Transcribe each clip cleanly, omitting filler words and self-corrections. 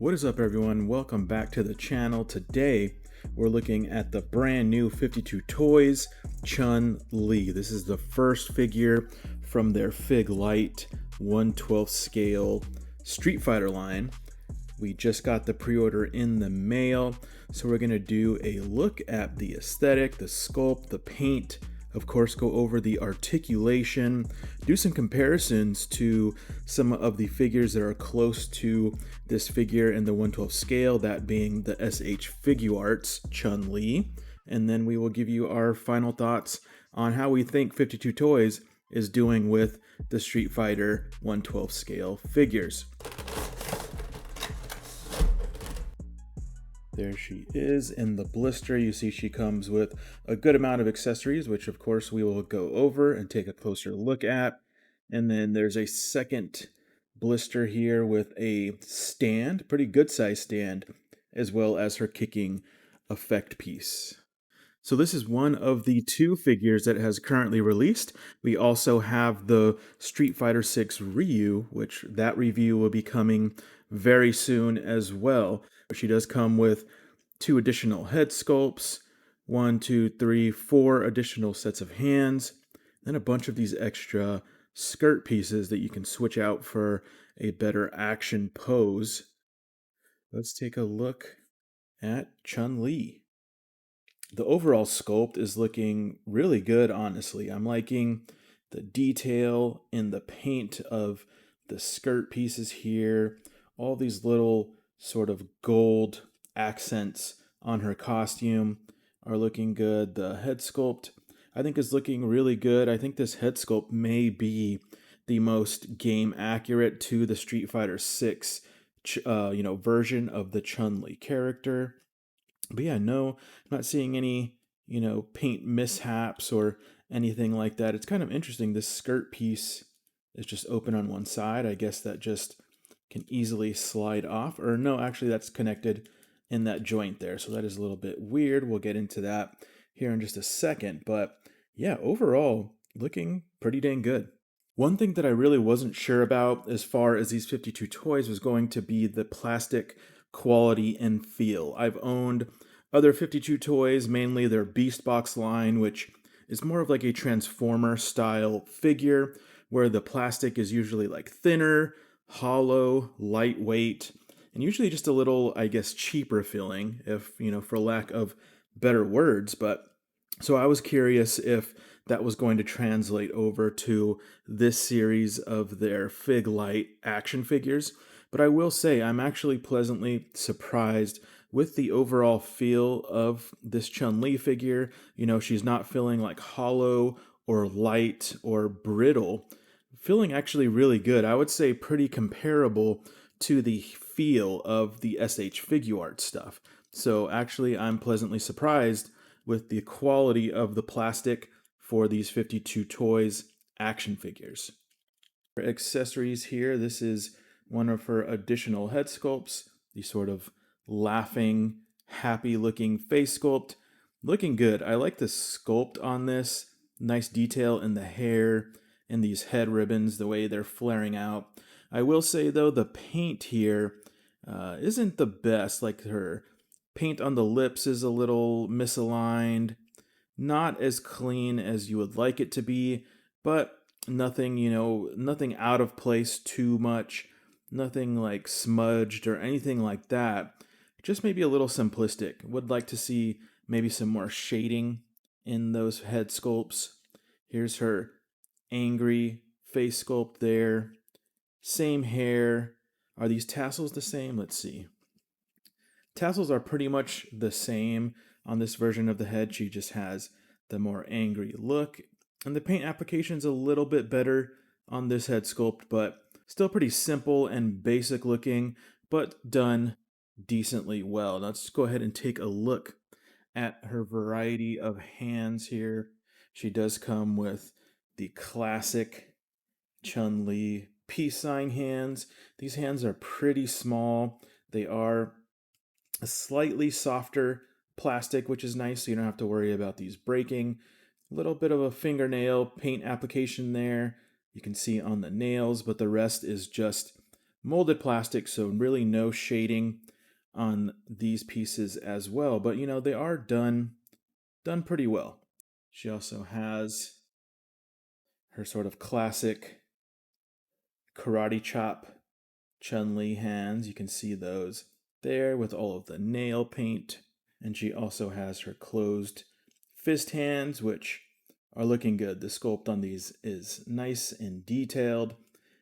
What is up, everyone? Welcome back to the channel. Today we're looking at the brand new 52 Toys Chun-Li. This is the first figure from their Fig Light 1/12 scale Street Fighter line. We just got the pre-order in the mail, so we're going to do a look at the aesthetic, the sculpt, the paint, of course go over the articulation, do some comparisons to some of the figures that are close to this figure in the 1/12 scale, that being the Shfiguarts Chun-Li, and then we will give you our final thoughts on how we think 52 Toys is doing with the Street Fighter 1/12 scale figures. There she is in the blister. You see she comes with a good amount of accessories, which of course we will go over and take a closer look at. And then there's a second blister here with a stand, pretty good size stand, as well as her kicking effect piece. So this is one of the two figures that has currently released. We also have the Street Fighter 6 Ryu, which that review will be coming very soon as well. She does come with 2 additional head sculpts, 1, 2, 3, 4 additional sets of hands, then a bunch of these extra skirt pieces that you can switch out for a better action pose. Let's take a look at Chun-Li. The overall sculpt is looking really good, honestly. I'm liking the detail in the paint of the skirt pieces here, all these little sort of gold accents on her costume are looking good. The head sculpt, I think, is looking really good. I think this head sculpt may be the most game accurate to the Street Fighter 6 version of the Chun-Li character. But yeah, no, I'm not seeing any, paint mishaps or anything like that. It's kind of interesting. This skirt piece is just open on one side. I guess that just can easily slide off. Or no, actually that's connected in that joint there. So that is a little bit weird. We'll get into that here in just a second. But yeah, overall, looking pretty dang good. One thing that I really wasn't sure about as far as these 52 Toys was going to be the plastic quality and feel. I've owned other 52 Toys, mainly their Beast Box line, which is more of like a Transformer style figure, where the plastic is usually like thinner, hollow, lightweight, and usually just a little, I guess, cheaper feeling, if, for lack of better words. But so I was curious if that was going to translate over to this series of their Fig Light action figures. But I will say I'm actually pleasantly surprised with the overall feel of this Chun-Li figure. She's not feeling like hollow or light or brittle. Feeling actually really good. I would say pretty comparable to the feel of the SH Figuarts stuff. So actually I'm pleasantly surprised with the quality of the plastic for these 52 Toys action figures. For accessories here, this is one of her additional head sculpts, the sort of laughing, happy looking face sculpt. Looking good. I like the sculpt on this. Nice detail in the hair and these head ribbons, the way they're flaring out. I will say though, the paint here isn't the best. Like her paint on the lips is a little misaligned, not as clean as you would like it to be, but nothing, nothing out of place too much, nothing like smudged or anything like that. Just maybe a little simplistic. Would like to see maybe some more shading in those head sculpts. Here's her angry face sculpt there. Same hair. Are these tassels the same? Let's see. Tassels are pretty much the same on this version of the head. She just has the more angry look. And the paint application's a little bit better on this head sculpt, but still pretty simple and basic looking, but done decently well. Now let's go ahead and take a look at her variety of hands here. She does come with the classic Chun-Li peace sign hands. These hands are pretty small. They are a slightly softer plastic, which is nice, so you don't have to worry about these breaking. A little bit of a fingernail paint application there. You can see on the nails, but the rest is just molded plastic, so really no shading on these pieces as well. But they are done pretty well. She also has her sort of classic karate chop Chun-Li hands. You can see those there with all of the nail paint. And she also has her closed fist hands, which are looking good. The sculpt on these is nice and detailed.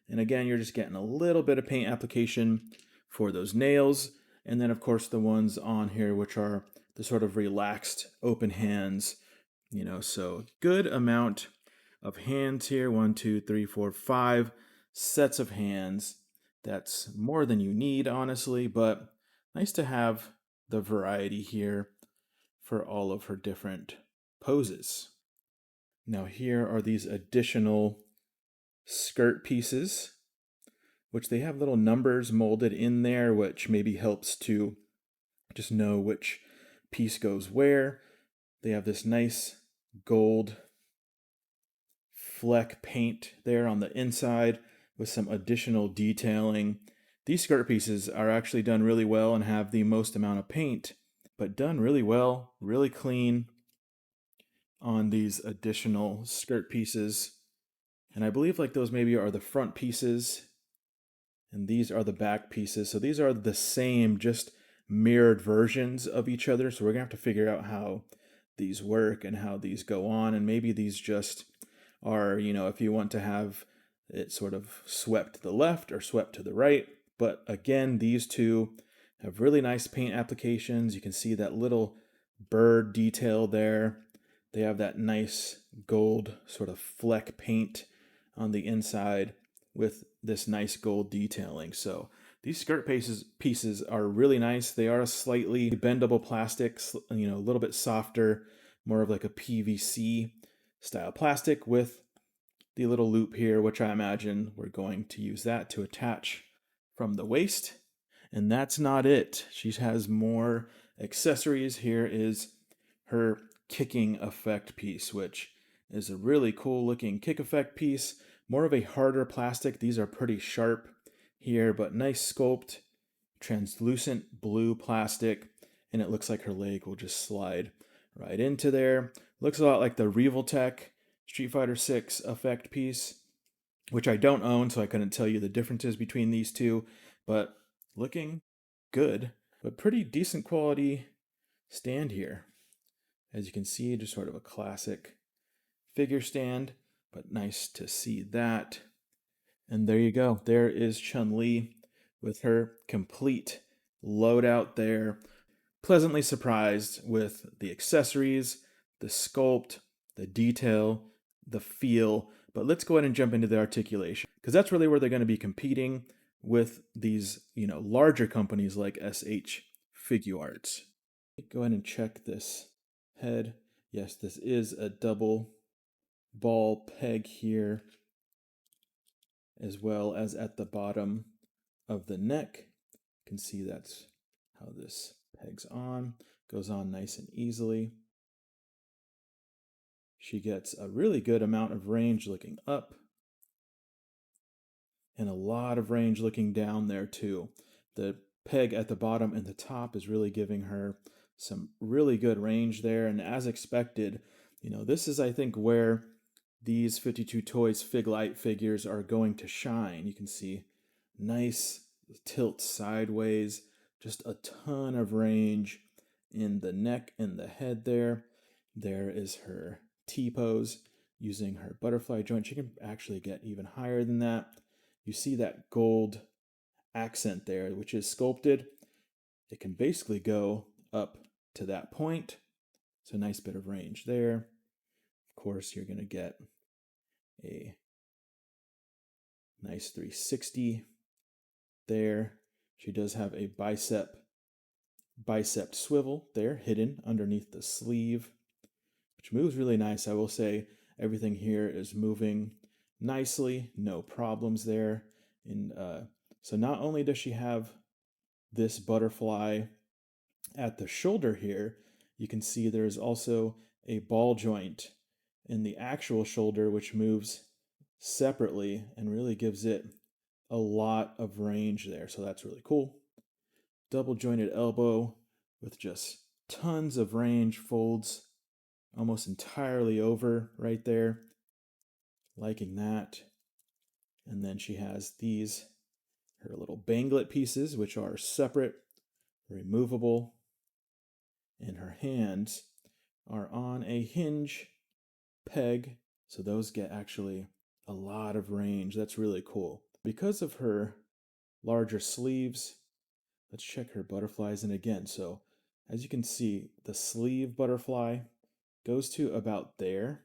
And again, you're just getting a little bit of paint application for those nails. And then, of course, the ones on here, which are the sort of relaxed open hands. So good amount of hands here. 1, 2, 3, 4, 5 sets of hands. That's more than you need, honestly, but nice to have the variety here for all of her different poses. Now here are these additional skirt pieces, which they have little numbers molded in there, which maybe helps to just know which piece goes where. They have this nice gold fleck paint there on the inside with some additional detailing. These skirt pieces are actually done really well and have the most amount of paint, but done really well, really clean on these additional skirt pieces. And I believe like those maybe are the front pieces and these are the back pieces. So these are the same, just mirrored versions of each other. So we're gonna have to figure out how these work and how these go on. And maybe these just are, if you want to have it sort of swept to the left or swept to the right. But again, these two have really nice paint applications. You can see that little bird detail there. They have that nice gold sort of fleck paint on the inside with this nice gold detailing. So these skirt pieces are really nice. They are a slightly bendable plastic, a little bit softer, more of like a PVC style plastic with the little loop here, which I imagine we're going to use that to attach from the waist. And that's not it. She has more accessories. Here is her kicking effect piece, which is a really cool looking kick effect piece. More of a harder plastic. These are pretty sharp here, but nice sculpt, translucent blue plastic, and it looks like her leg will just slide right into there. Looks a lot like the Revoltech Street Fighter 6 effect piece, which I don't own, so I couldn't tell you the differences between these two, but looking good, but pretty decent quality stand here. As you can see, just sort of a classic figure stand, but nice to see that. And there you go. There is Chun-Li with her complete loadout there. Pleasantly surprised with the accessories, the sculpt, the detail, the feel. But let's go ahead and jump into the articulation, because that's really where they're going to be competing with these, larger companies like SH Figuarts. Go ahead and check this head. Yes, this is a double ball peg here, as well as at the bottom of the neck. You can see that's how this pegs on. Goes on nice and easily. She gets a really good amount of range looking up and a lot of range looking down there too. The peg at the bottom and the top is really giving her some really good range there. And as expected, this is, I think, where these 52 Toys Fig Light figures are going to shine. You can see nice tilt sideways, just a ton of range in the neck and the head there. There is her T-pose using her butterfly joint. She can actually get even higher than that. You see that gold accent there, which is sculpted. It can basically go up to that point. It's a nice bit of range there. Of course, you're going to get a nice 360 there. She does have a bicep swivel there hidden underneath the sleeve, which moves really nice. I will say everything here is moving nicely, no problems there. And so not only does she have this butterfly at the shoulder here, you can see there's also a ball joint in the actual shoulder, which moves separately and really gives it a lot of range there, so that's really cool. Double jointed elbow with just tons of range, folds almost entirely over right there. Liking that. And then she has these, her little banglet pieces, which are separate, removable. And her hands are on a hinge peg, so those get actually a lot of range. That's really cool. Because of her larger sleeves, let's check her butterflies. And again, so as you can see, the sleeve butterfly goes to about there.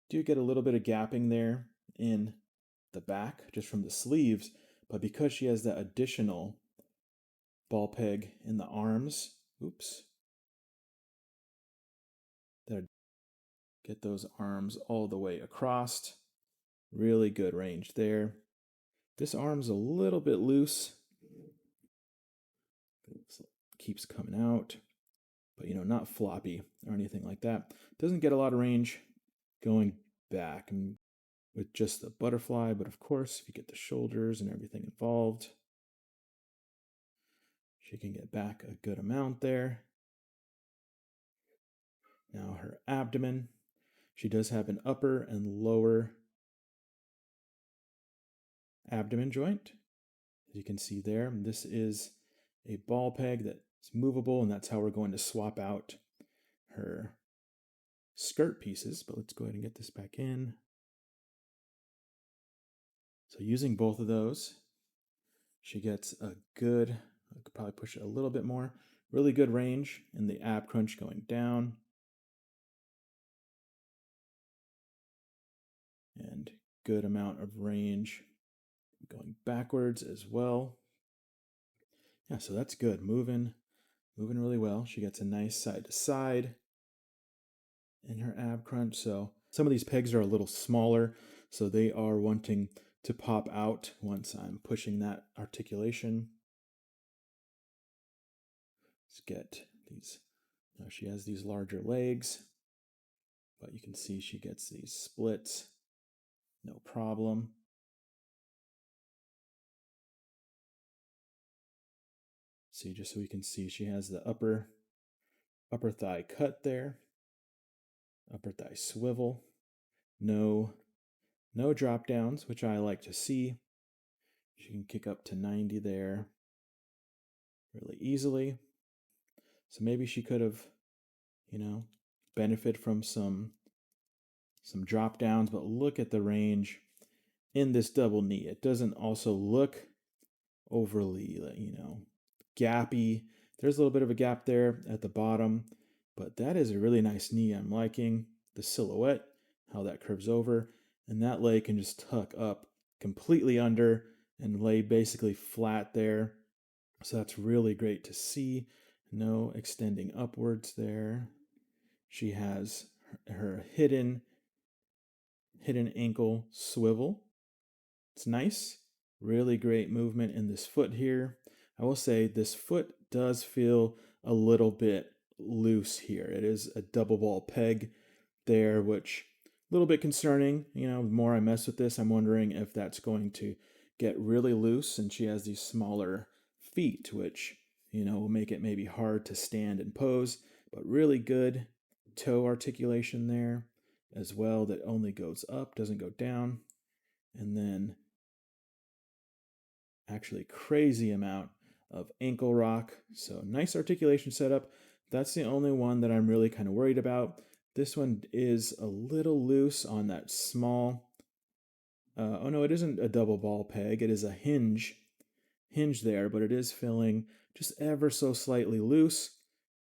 Do get a little bit of gapping there in the back just from the sleeves, but because she has that additional ball peg in the arms, oops, that get those arms all the way across. Really good range there. This arm's a little bit loose. Keeps coming out, but not floppy or anything like that. Doesn't get a lot of range going back and with just the butterfly, but of course, if you get the shoulders and everything involved, she can get back a good amount there. Now her abdomen, she does have an upper and lower abdomen joint. As you can see there, this is a ball peg that's movable, and that's how we're going to swap out her skirt pieces. But let's go ahead and get this back in. So using both of those, she gets a good, I could probably push it a little bit more, really good range in the ab crunch going down. And good amount of range going backwards as well. Yeah, so that's good. Moving really well. She gets a nice side to side in her ab crunch. So some of these pegs are a little smaller, so they are wanting to pop out once I'm pushing that articulation. Let's get these. Now she has these larger legs, but you can see she gets these splits, no problem. See, just so we can see, she has the upper thigh cut there, upper thigh swivel, no drop downs, which I like to see. She can kick up to 90 there really easily. So maybe she could have, benefit from some drop downs, but look at the range in this double knee. It doesn't also look overly, gappy. There's a little bit of a gap there at the bottom, but that is a really nice knee. I'm liking the silhouette, how that curves over, and that leg can just tuck up completely under and lay basically flat there. So that's really great to see. No extending upwards there. She has her hidden ankle swivel. It's nice. Really great movement in this foot here. I will say this foot does feel a little bit loose here. It is a double ball peg there, which a little bit concerning. The more I mess with this, I'm wondering if that's going to get really loose, and she has these smaller feet, which, will make it maybe hard to stand and pose, but really good toe articulation there as well that only goes up, doesn't go down. And then actually crazy amount of ankle rock. So nice articulation setup. That's the only one that I'm really kind of worried about. This one is a little loose on that small. Oh no, it isn't a double ball peg. It is a hinge there, but it is feeling just ever so slightly loose,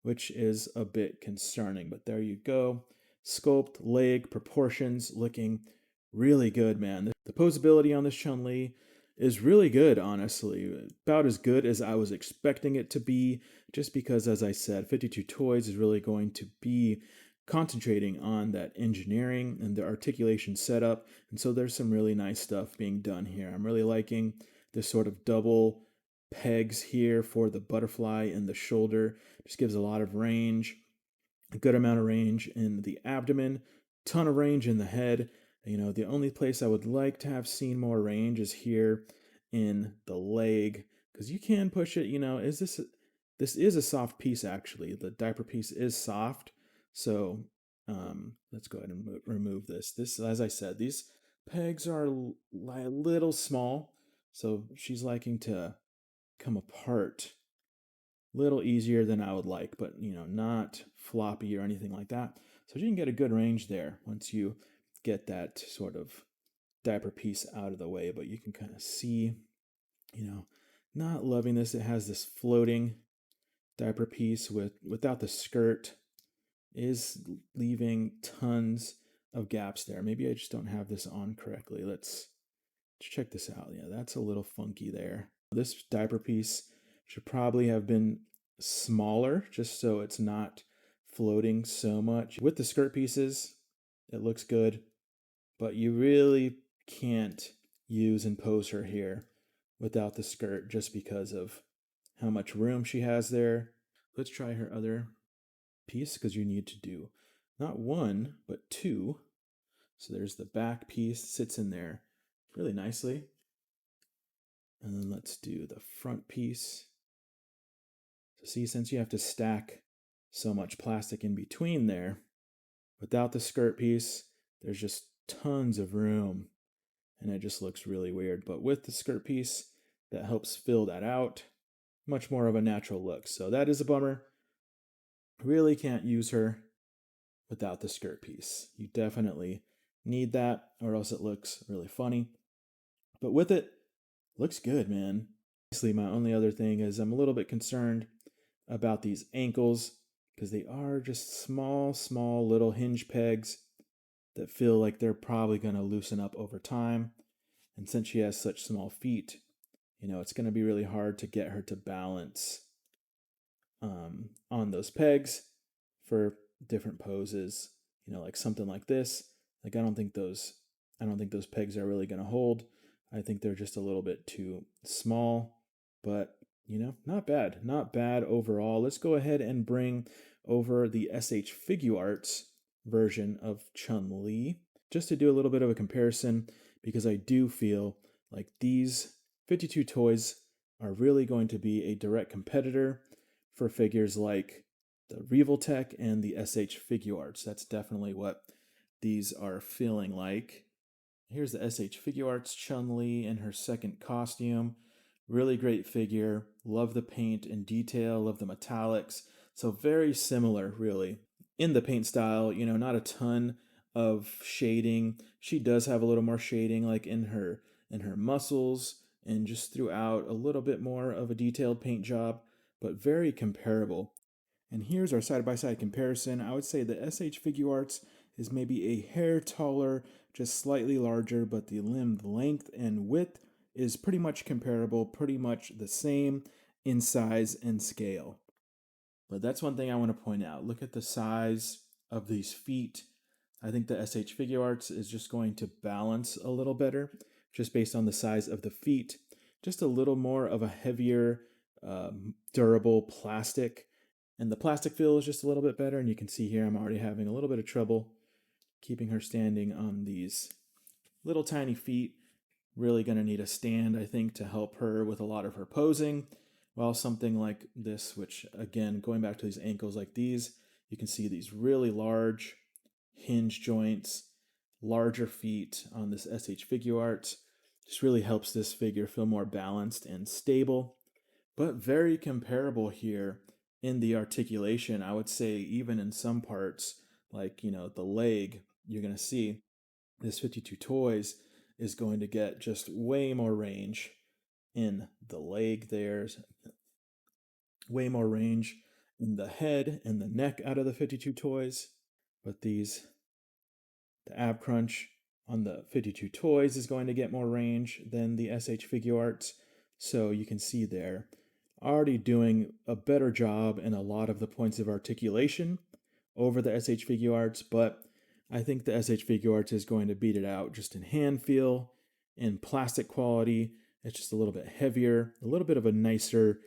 which is a bit concerning. But there you go. Sculpt, leg, proportions looking really good, man. The posability on this Chun-Li is really good, honestly. About as good as I was expecting it to be, just because, as I said, 52 Toys is really going to be concentrating on that engineering and the articulation setup. And so there's some really nice stuff being done here. I'm really liking this sort of double pegs here for the butterfly and the shoulder. Just gives a lot of range, a good amount of range in the abdomen, ton of range in the head. The only place I would like to have seen more range is here in the leg, because you can push it. This is a soft piece actually. The diaper piece is soft, so let's go ahead and remove this. As I said, these pegs are a little small, so she's liking to come apart a little easier than I would like, but not floppy or anything like that. So you can get a good range there once you get that sort of diaper piece out of the way. But you can kind of see, not loving this. It has this floating diaper piece without the skirt, is leaving tons of gaps there. Maybe I just don't have this on correctly. Let's check this out. Yeah, that's a little funky there. This diaper piece should probably have been smaller just so it's not floating so much. With the skirt pieces, it looks good, but you really can't use and pose her here without the skirt just because of how much room she has there. Let's try her other piece, because you need to do not one, but two. So there's the back piece, sits in there really nicely. And then let's do the front piece. So see, since you have to stack so much plastic in between there, without the skirt piece, there's just tons of room and it just looks really weird. But with the skirt piece, that helps fill that out. Much more of a natural look. So that is a bummer. Really can't use her without the skirt piece. You definitely need that or else it looks really funny. But with it, looks good, man. Obviously, my only other thing is I'm a little bit concerned about these ankles because they are just small little hinge pegs that feel like they're probably going to loosen up over time. And since she has such small feet, it's going to be really hard to get her to balance on those pegs for different poses. Like something like this. Like I don't think those pegs are really going to hold. I think they're just a little bit too small, but not bad overall. Let's go ahead and bring over the Shfiguarts version of Chun-Li just to do a little bit of a comparison, because I do feel like these 52 toys are really going to be a direct competitor for figures like the Revoltech and the Shfiguarts. That's definitely what these are feeling like. Here's the Shfiguarts Chun-Li in her second costume. Really great figure. Love the paint and detail, love the metallics. So very similar, really. In the paint style, not a ton of shading. She does have a little more shading, like in her muscles and just throughout, a little bit more of a detailed paint job, but very comparable. And here's our side-by-side comparison. I would say the Shfiguarts is maybe a hair taller, just slightly larger, but the limb length and width is pretty much comparable, pretty much the same in size and scale. But that's one thing I want to point out. Look at the size of these feet. I think the Shfiguarts is just going to balance a little better, just based on the size of the feet. Just a little more of a heavier, durable plastic. And the plastic feel is just a little bit better. And you can see here I'm already having a little bit of trouble keeping her standing on these little tiny feet. Really going to need a stand, I think, to help her with a lot of her posing. While something like this, which again, going back to these ankles like these, you can see these really large hinge joints, larger feet on this Shfiguarts. Just really helps this figure feel more balanced and stable, but very comparable here in the articulation. I would say even in some parts, like, the leg, you're going to see this 52 Toys is going to get just way more range in the leg. There's way more range in the head and the neck out of the 52 Toys. But the ab crunch on the 52 Toys is going to get more range than the Shfiguarts. So you can see there, already doing a better job in a lot of the points of articulation over the Shfiguarts, but I think the Shfiguarts is going to beat it out just in hand feel, in plastic quality. It's just a little bit heavier, a little bit of a nicer,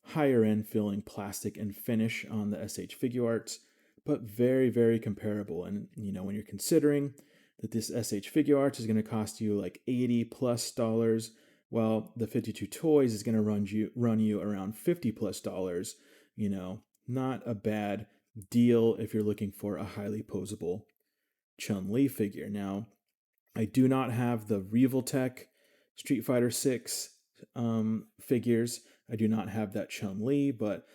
higher end feeling plastic and finish on the Shfiguarts, but very, very comparable. And when you're considering that this Shfiguarts is going to cost you like $80+ while the 52 toys is going to run you around $50 plus. Not a bad deal if you're looking for a highly posable Chun-Li figure. Now, I do not have the Revoltech Street Fighter 6 figures. I do not have that Chun-Li, but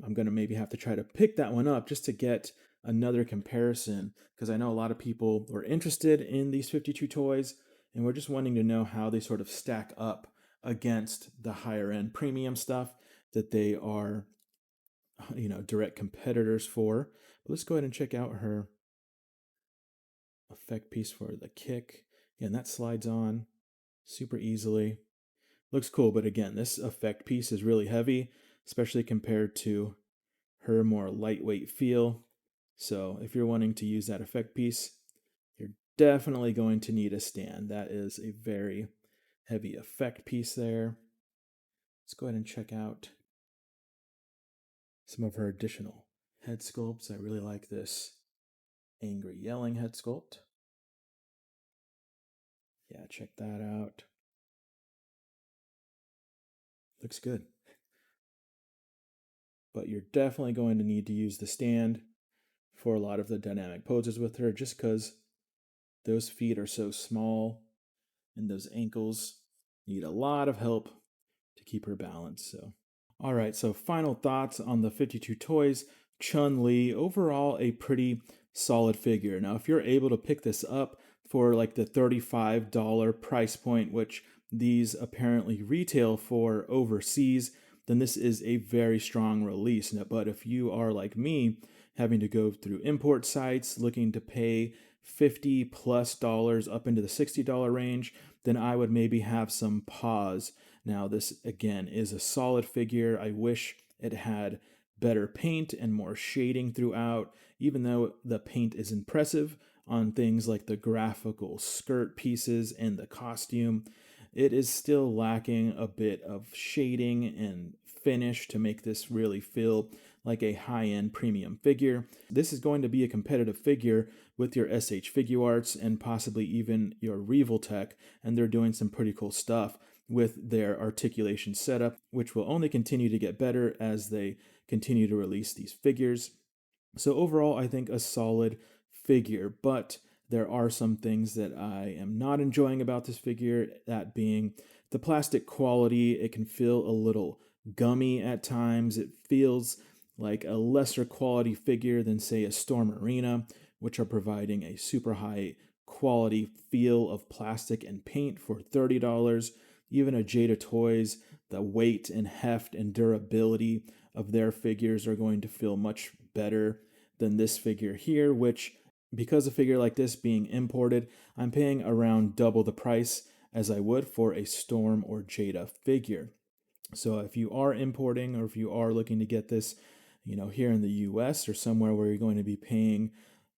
I'm going to maybe have to try to pick that one up just to get another comparison, because I know a lot of people were interested in these 52 toys, and we're just wanting to know how they sort of stack up against the higher end premium stuff that they are, direct competitors for. But let's go ahead and check out her effect piece for the kick. Again, that slides on super easily. Looks cool, but again, this effect piece is really heavy, especially compared to her more lightweight feel. So if you're wanting to use that effect piece, you're definitely going to need a stand. That is a very heavy effect piece there. Let's go ahead and check out some of her additional head sculpts. I really like this angry yelling head sculpt. Yeah, check that out. Looks good. But you're definitely going to need to use the stand for a lot of the dynamic poses with her, just because those feet are so small and those ankles need a lot of help to keep her balanced. So, all right, so final thoughts on the 52 Toys Chun-Li. Overall, a pretty solid figure. Now, if you're able to pick this up for like the $35 price point, which these apparently retail for overseas, then this is a very strong release. But if you are like me, having to go through import sites, looking to pay $50+ up into the $60 range, then I would maybe have some pause. Now, this again is a solid figure. I wish it had better paint and more shading throughout, even though the paint is impressive on things like the graphical skirt pieces and the costume. It is still lacking a bit of shading and finish to make this really feel like a high-end premium figure. This is going to be a competitive figure with your SH Figuarts and possibly even your Revoltech, and they're doing some pretty cool stuff with their articulation setup, which will only continue to get better as they continue to release these figures. So overall, I think a solid figure, but there are some things that I am not enjoying about this figure, that being the plastic quality. It can feel a little gummy at times. It feels like a lesser quality figure than, say, a Storm Arena, which are providing a super high quality feel of plastic and paint for $30. Even a Jada Toys, the weight and heft and durability of their figures are going to feel much better than this figure here, which, because a figure like this being imported, I'm paying around double the price as I would for a Storm or Jada figure. So if you are importing, or if you are looking to get this, here in the US or somewhere where you're going to be paying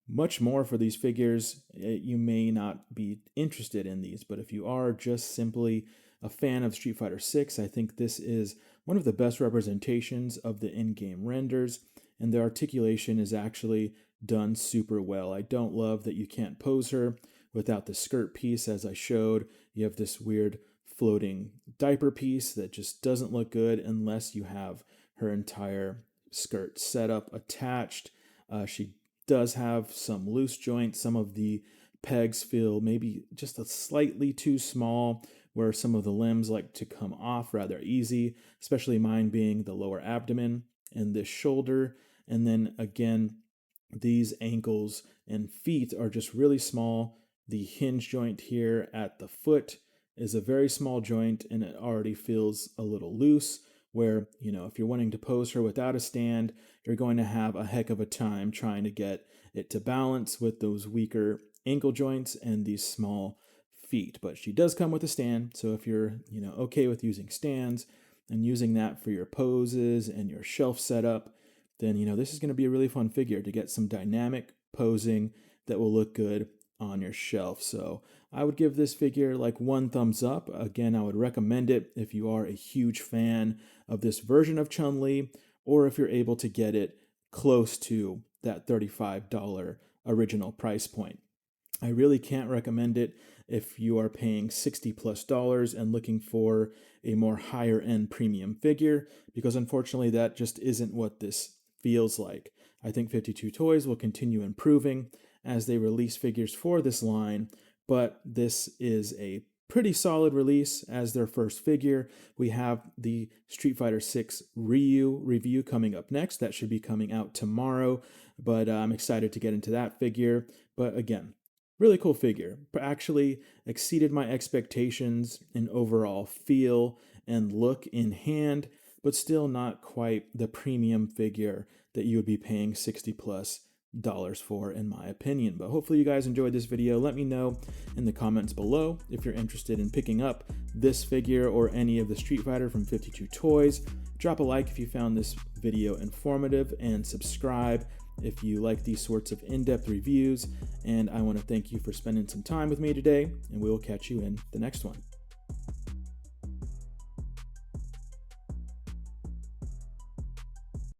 much more for these figures, you may not be interested in these. But if you are just simply a fan of Street Fighter 6, I think this is one of the best representations of the in-game renders, and the articulation is actually done super well. I don't love that you can't pose her without the skirt piece, as I showed. You have this weird floating diaper piece that just doesn't look good unless you have her entire skirt setup attached. She does have some loose joints. Some of the pegs feel maybe just a slightly too small, where some of the limbs like to come off rather easy, especially mine being the lower abdomen and this shoulder. And then again, these ankles and feet are just really small. The hinge joint here at the foot is a very small joint, and it already feels a little loose, where, if you're wanting to pose her without a stand, you're going to have a heck of a time trying to get it to balance with those weaker ankle joints and these small feet. But she does come with a stand, so if you're, okay with using stands and using that for your poses and your shelf setup, then, this is going to be a really fun figure to get some dynamic posing that will look good on your shelf. So I would give this figure like 1 thumbs up. Again, I would recommend it if you are a huge fan of this version of Chun-Li, or if you're able to get it close to that $35 original price point. I really can't recommend it if you are paying $60+ and looking for a more higher end premium figure, because unfortunately that just isn't what this feels like. I think 52 Toys will continue improving as they release figures for this line, but this is a pretty solid release as their first figure. We have the Street Fighter 6 Ryu review coming up next. That should be coming out tomorrow, but I'm excited to get into that figure. But again, really cool figure. Actually exceeded my expectations in overall feel and look in hand, but still not quite the premium figure that you would be paying $60+ for, in my opinion. But hopefully you guys enjoyed this video. Let me know in the comments below if you're interested in picking up this figure or any of the Street Fighter from 52 Toys. Drop a like if you found this video informative, and subscribe if you like these sorts of in-depth reviews. And I want to thank you for spending some time with me today, and we will catch you in the next one.